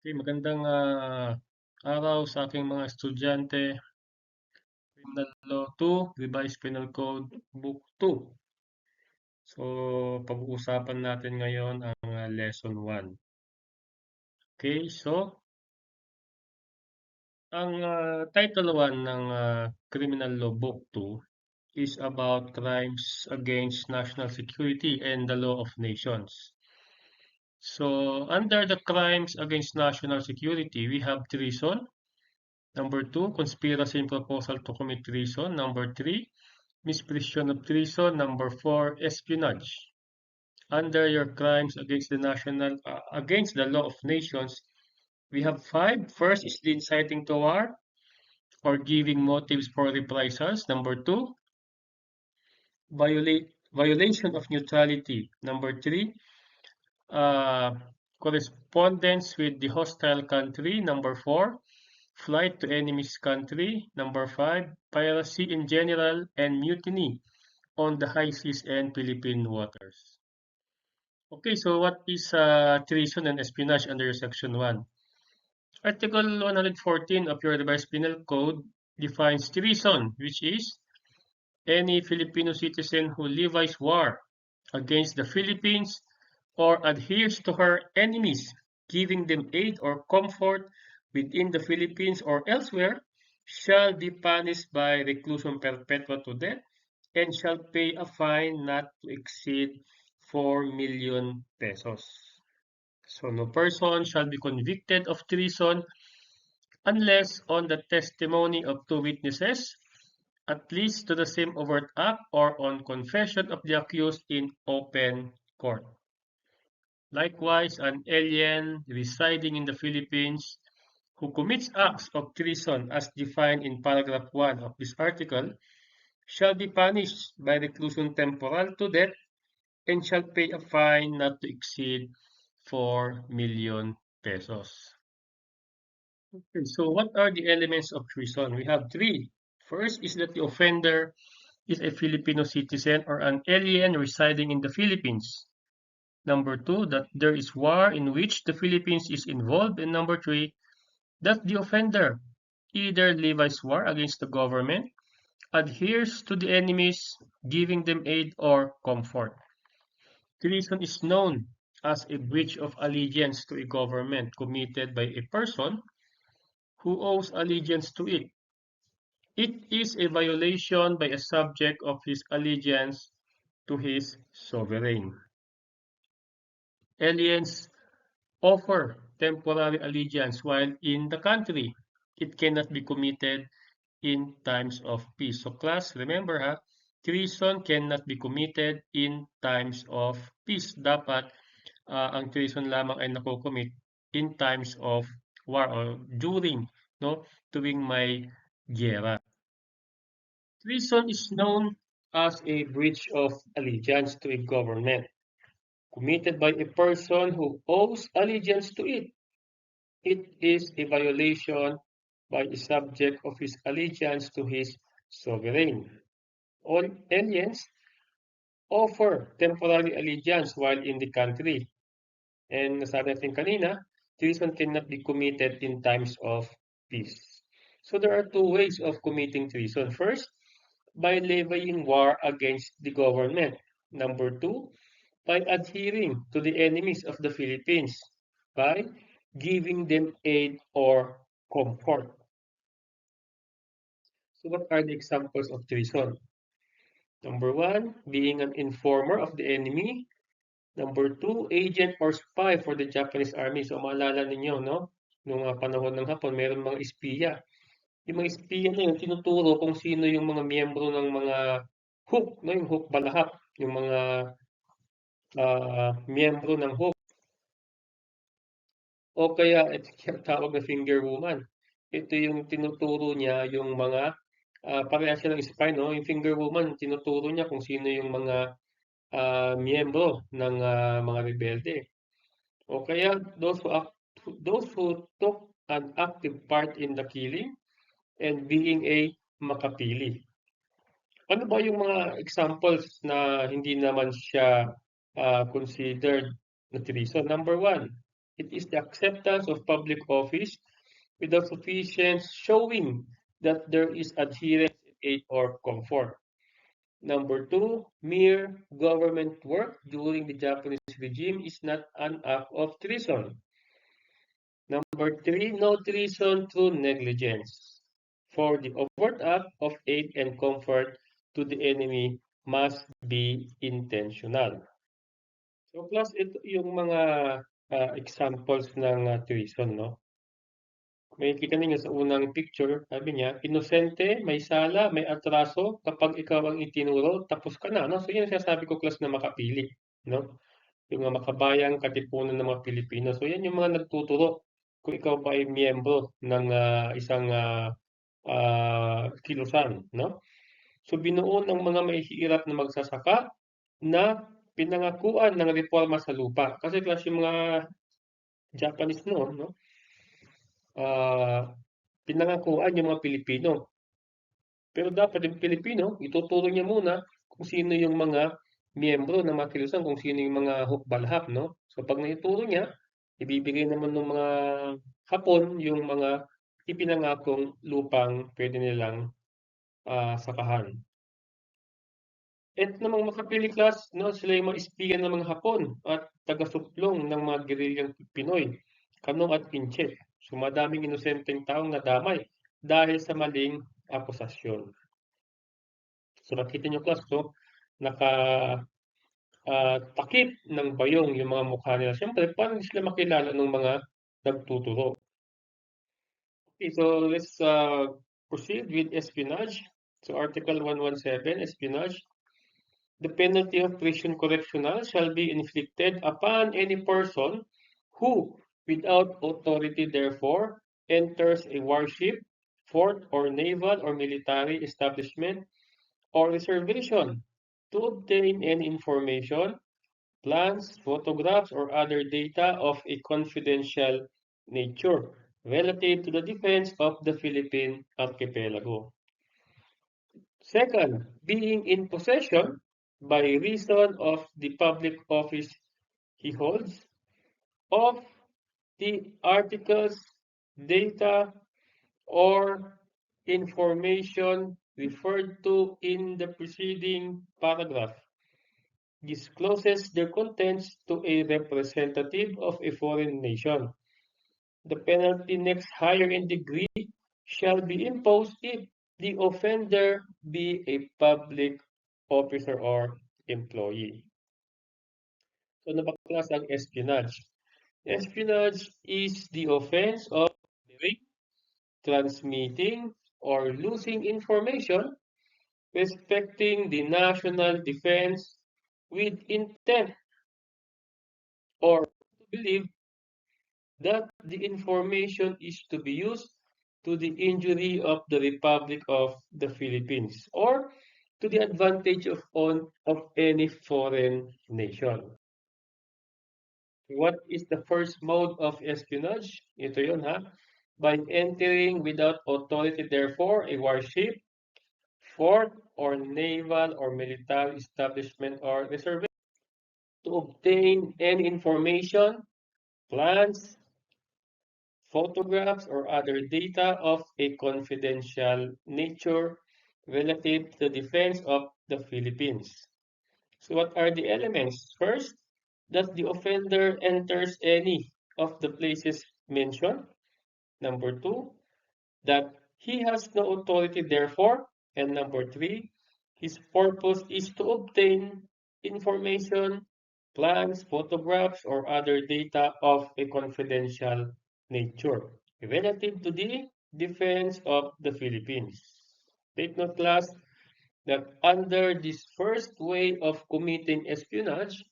Okay, magandang araw sa aking mga estudyante. Criminal Law 2, Revised Penal Code Book 2. So, pag-uusapan natin ngayon ang Lesson 1. Okay, so, ang Title 1 ng Criminal Law Book 2 is about crimes against national security and the law of nations. So, under the crimes against national security, we have treason. Number 2, conspiracy and proposal to commit treason. Number 3, misprision of treason. Number 4, espionage. Under your crimes against against the law of nations, we have 5. First is the inciting to war or giving motives for reprisals. Number 2, violation of neutrality. Number 3, uh, correspondence with the hostile country. Number 4, flight to enemy's country. Number 5, piracy in general and mutiny on the high seas and Philippine waters. Okay, so what is treason and espionage under Section 1? Article 114 of your revised penal code defines treason, which is any Filipino citizen who levies war against the Philippines or adheres to her enemies, giving them aid or comfort within the Philippines or elsewhere, shall be punished by reclusion perpetua to death and shall pay a fine not to exceed 4 million pesos. So no person shall be convicted of treason unless on the testimony of 2 witnesses, at least to the same overt act or on confession of the accused in open court. Likewise, an alien residing in the Philippines who commits acts of treason as defined in paragraph 1 of this article shall be punished by reclusion temporal to death and shall pay a fine not to exceed 4 million pesos. Okay, so what are the elements of treason? We have 3. First is that the offender is a Filipino citizen or an alien residing in the Philippines. Number 2, that there is war in which the Philippines is involved. And number 3, that the offender either levies war against the government, adheres to the enemies, giving them aid or comfort. Treason is known as a breach of allegiance to a government committed by a person who owes allegiance to it. It is a violation by a subject of his allegiance to his sovereign. Aliens offer temporary allegiance while in the country. It cannot be committed in times of peace. So class, remember treason cannot be committed in times of peace. Dapat ang treason lamang ay nakocommit in times of war or during, tuwing may giyera. Treason is known as a breach of allegiance to a government committed by a person who owes allegiance to it. It is a violation by a subject of his allegiance to his sovereign. All aliens offer temporary allegiance while in the country. And nasabi natin kanina, treason cannot be committed in times of peace. So there are 2 ways of committing treason. First, by levying war against the government. Number 2, by adhering to the enemies of the Philippines, by giving them aid or comfort. So what are the examples of treason? Number 1, being an informer of the enemy. Number 2, agent or spy for the Japanese army. So maalala ninyo, no? Noong panahon ng Hapon, mayroon mga espiya. Yung mga espiya na yun, tinuturo kung sino yung mga miyembro ng mga HOOC, no? Yung HOOC Balahap, yung mga miyembro ng HOOC. O kaya, ito tawag na finger woman. Ito yung tinuturo niya yung mga, parehas siya ng spy, no? Yung finger woman, tinuturo niya kung sino yung mga miyembro ng mga rebelde. O kaya those who took an active part in the killing and being a makapili. Ano ba yung mga examples na hindi naman siya considered na treason? Number 1, It is the acceptance of public office without sufficient showing that there is adherence, aid, or comfort. Number two, mere government work during the Japanese regime is not an act of treason. Number three, no treason through negligence. For the overt act of aid and comfort to the enemy must be intentional. So class, ito yung mga examples ng treason, no? May kita ninyo sa unang picture, sabi niya, inosente, may sala, may atraso, kapag ikaw ang itinuro, tapos ka na, no? So yun ang sinasabi ko, class, na makapili, no? Yung mga makabayang katipunan ng mga Pilipino. So yan yung mga nagtuturo kung ikaw ba ay miyembro ng isang kilusan, no? So binuo ng mga mahihirap na magsasaka na pinangakuan ng reforma sa lupa. Kasi class, yung mga Japanese noon, no? Pinangakuan yung mga Pilipino. Pero dapat yung Pilipino, ituturo niya muna kung sino yung mga miyembro ng mga kilusan, kung sino yung mga hukbalhak, no? So pag naituro niya, ibibigay naman ng mga Hapon yung mga ipinangakong lupang pwede nilang sakahan. At namang makapili class, no, sila yung mga espiya ng mga Hapon at taga-suplong ng mga gerilyang Pinoy, Kanong at Pinche. So madaming inosenteng taong nadamay dahil sa maling akusasyon. So nakita nyo class, so naka takip ng bayong yung mga mukha nila. Siyempre, paano sila makilala ng mga nagtuturo? Okay, so let's proceed with espionage. So Article 117, espionage. The penalty of prison correctional shall be inflicted upon any person who, without authority therefore, enters a warship, fort, or naval or military establishment or reservation to obtain any information, plans, photographs, or other data of a confidential nature relative to the defense of the Philippine archipelago. Second, being in possession by reason of the public office he holds of the articles, data, or information referred to in the preceding paragraph discloses their contents to a representative of a foreign nation. The penalty next higher in degree shall be imposed if the offender be a public officer or employee. So napaklas ang espionage. Espionage is the offense of giving, transmitting, or losing information respecting the national defense with intent or to believe that the information is to be used to the injury of the Republic of the Philippines or to the advantage of any foreign nation. What is the first mode of espionage? Ito yun, ha? By entering without authority, therefore, a warship, fort, or naval or military establishment or reservation to obtain any information, plans, photographs, or other data of a confidential nature relative to the defense of the Philippines. So what are the elements? First, that the offender enters any of the places mentioned. Number two, that he has no authority therefore. And number three, his purpose is to obtain information, plans, photographs, or other data of a confidential nature relative to the defense of the Philippines. Take note, class, that under this first way of committing espionage,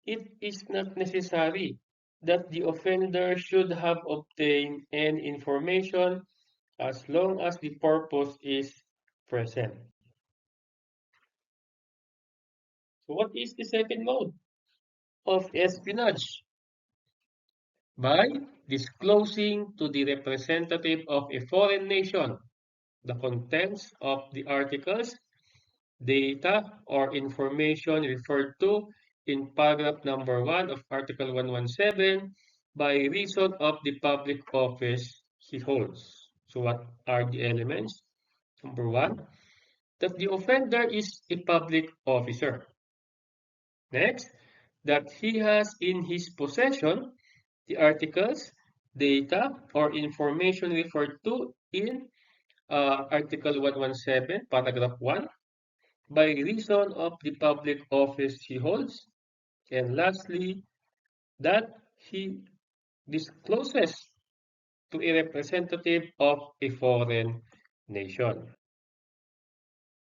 it is not necessary that the offender should have obtained any information as long as the purpose is present. So what is the second mode of espionage? By disclosing to the representative of a foreign nation the contents of the articles, data, or information referred to in paragraph number 1 of Article 117 by reason of the public office he holds. So what are the elements? Number one, that the offender is a public officer. Next, that he has in his possession the articles, data, or information referred to in Article 117, paragraph 1, by reason of the public office he holds. And lastly, that he discloses to a representative of a foreign nation.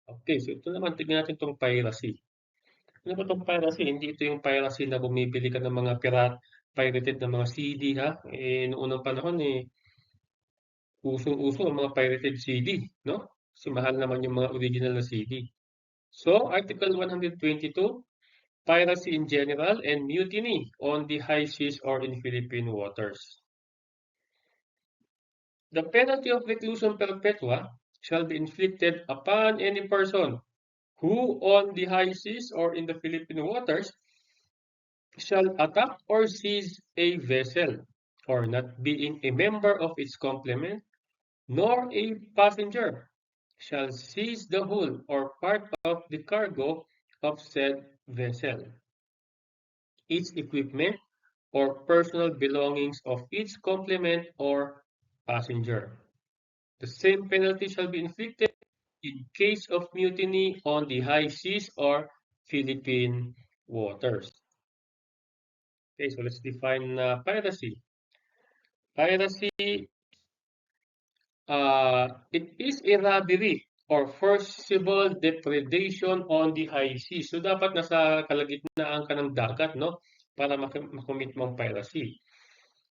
Okay, so ito naman, tignan natin itong piracy. Ano ba itong piracy? Hindi ito yung piracy na bumibili ka ng mga pirated na mga CD, ha? Noong unang panahon, usong-uso ang mga pirated CD, no? Kasi mahal naman yung mga original na CD. So, Article 122, piracy in general and mutiny on the high seas or in Philippine waters. The penalty of reclusion perpetua shall be inflicted upon any person who on the high seas or in the Philippine waters shall attack or seize a vessel, or not being a member of its complement, nor a passenger, shall seize the whole or part of the cargo of said vessel, its equipment, or personal belongings of its complement or passenger. The same penalty shall be inflicted in case of mutiny on the high seas or Philippine waters. Okay, so let's define piracy. Piracy, it is a robbery or forcible depredation on the high seas. So, dapat nasa kalagitnaan ka ng dagat, no? Para makomit mong piracy.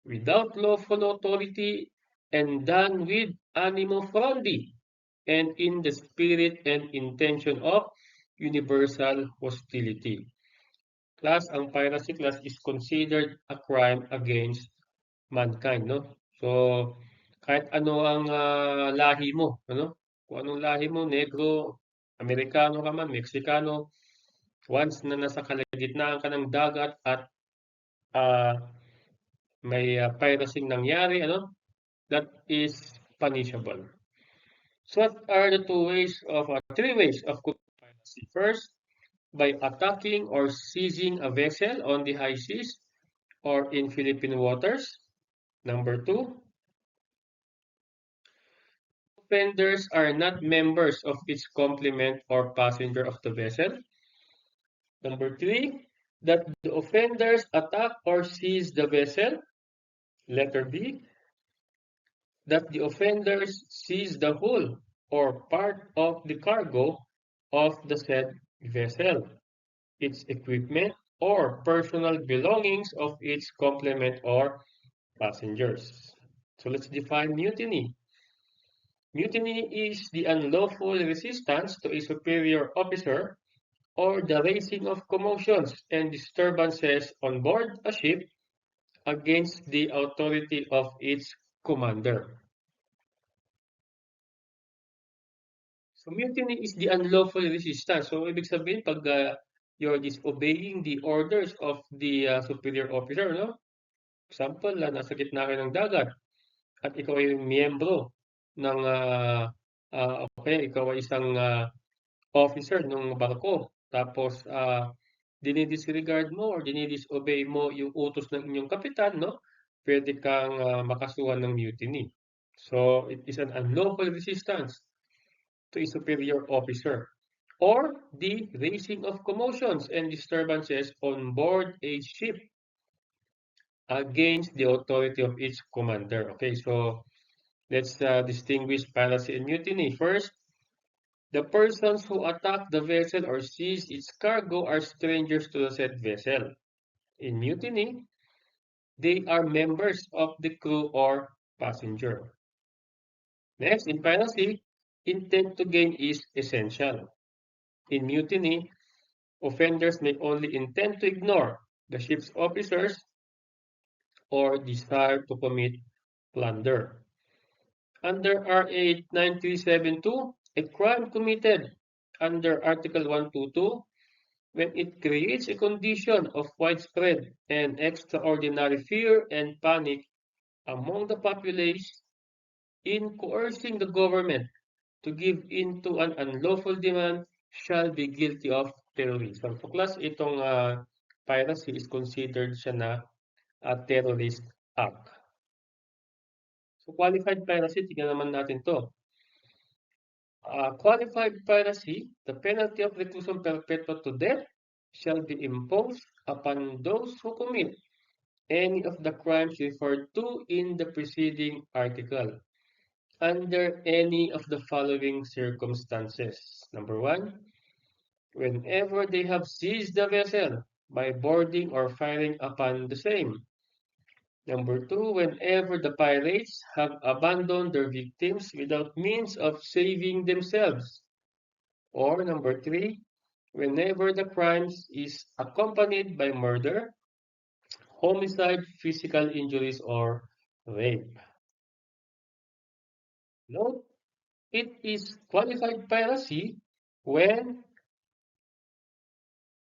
Without lawful authority and done with animo frondi and in the spirit and intention of universal hostility. Class, ang piracy class is considered a crime against mankind, no? So, kahit ano ang lahi mo, ano? Kung anong lahi mo, negro, Amerikano ka man, Meksikano, once na nasa kalagitnaan ka ng dagat at uh, may piracy nangyari, ano? That is punishable. So what are the three ways of committing piracy? First, by attacking or seizing a vessel on the high seas or in Philippine waters. Number two, offenders are not members of its complement or passenger of the vessel. Number three, that the offenders attack or seize the vessel. Letter B, that the offenders seize the whole or part of the cargo of the said vessel, its equipment, or personal belongings of its complement or passengers. So let's define mutiny. Mutiny is the unlawful resistance to a superior officer or the raising of commotions and disturbances on board a ship against the authority of its commander. So mutiny is the unlawful resistance. So ibig sabihin pag you're disobeying the orders of the superior officer, no? Example, nasa gitna kayo ng dagat at ikaw ay miyembro ng okay, ikaw ay isang officer ng barko. Tapos dinidisregard mo or dinidisobey mo yung utos ng inyong kapitan, no? Pwede kang makasuhan ng mutiny. So it is an unlawful resistance to a superior officer, or the raising of commotions and disturbances on board a ship against the authority of its commander. Okay, so let's distinguish piracy and mutiny. First, the persons who attack the vessel or seize its cargo are strangers to the said vessel. In mutiny, they are members of the crew or passenger. Next, in piracy, intent to gain is essential. In mutiny, offenders may only intend to ignore the ship's officers or desire to commit plunder. Under RA 9372, a crime committed under Article 122 when it creates a condition of widespread and extraordinary fear and panic among the populace in coercing the government to give in to an unlawful demand shall be guilty of terrorism. So class, itong piracy is considered siya na terrorist act. So qualified piracy, tingnan naman natin to. Qualified piracy, the penalty of reclusion perpetua to death shall be imposed upon those who commit any of the crimes referred to in the preceding article under any of the following circumstances. Number one, whenever they have seized the vessel by boarding or firing upon the same. Number two, whenever the pirates have abandoned their victims without means of saving themselves. Or number three, whenever the crime is accompanied by murder, homicide, physical injuries, or rape. Note, it is qualified piracy when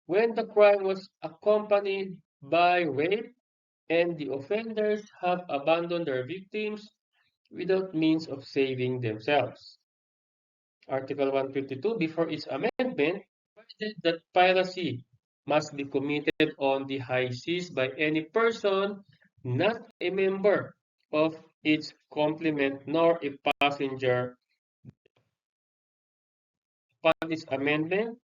the crime was accompanied by rape and the offenders have abandoned their victims without means of saving themselves. Article 152, before its amendment, provided that piracy must be committed on the high seas by any person not a member of its complement nor a passenger. Upon its amendment,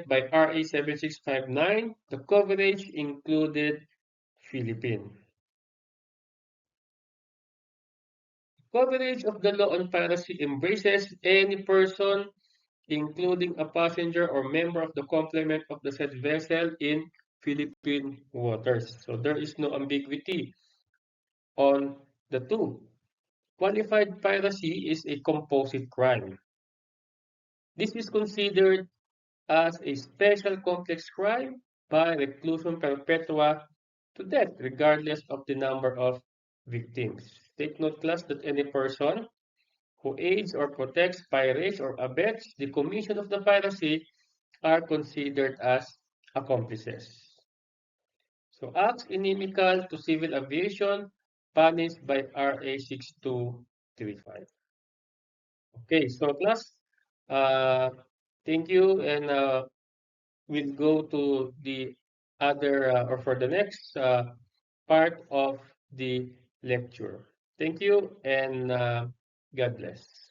by RA 7659, the coverage included Philippines. Coverage of the law on piracy embraces any person, including a passenger or member of the complement of the said vessel in Philippine waters. So there is no ambiguity on the two. Qualified piracy is a composite crime. This is considered as a special complex crime by reclusion perpetua to death, regardless of the number of victims. Take note, class, that any person who aids or protects pirates or abets the commission of the piracy are considered as accomplices. So acts inimical to civil aviation punished by RA 6235. Okay, so class, uh, thank you, and we'll go to the other or for the next part of the lecture. Thank you, and God bless.